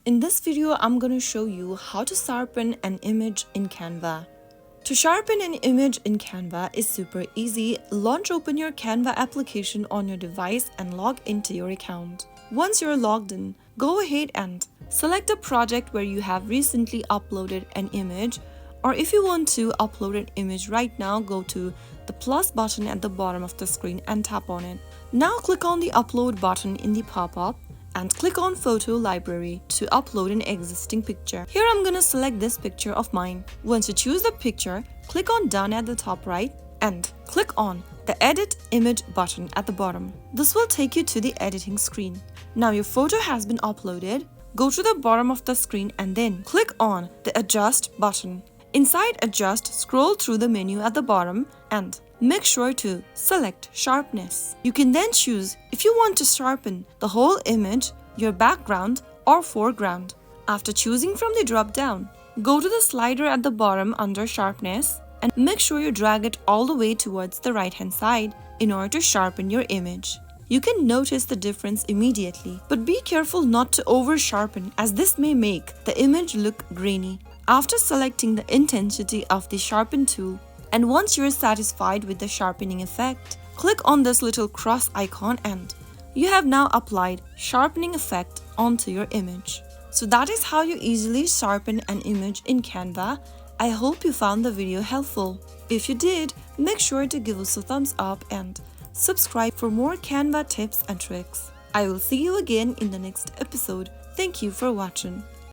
In this video, I'm going to show you how to sharpen an image in Canva. To sharpen an image in Canva is super easy. Launch open your Canva application on your device and log into your account. Once you're logged in, go ahead and select a project where you have recently uploaded an image, or if you want to upload an image right now, go to the plus button at the bottom of the screen and tap on it. Now click on the upload button in the pop-up and click on Photo Library to upload an existing picture. Here I'm gonna select this picture of mine. Once you choose the picture, click on Done at the top right and click on the Edit Image button at the bottom. This will take you to the editing screen. Now your photo has been uploaded. Go to the bottom of the screen and then click on the Adjust button. Inside Adjust, scroll through the menu at the bottom and make sure to select Sharpness. You can then choose if you want to sharpen the whole image, your background, or foreground. After choosing from the drop-down, go to the slider at the bottom under Sharpness and make sure you drag it all the way towards the right-hand side in order to sharpen your image. You can notice the difference immediately, but be careful not to over-sharpen as this may make the image look grainy. After selecting the intensity of the Sharpen tool, and once you're satisfied with the sharpening effect, click on this little cross icon and you have now applied sharpening effect onto your image. So that is how you easily sharpen an image in Canva. I hope you found the video helpful. If you did, make sure to give us a thumbs up and subscribe for more Canva tips and tricks. I will see you again in the next episode. Thank you for watching.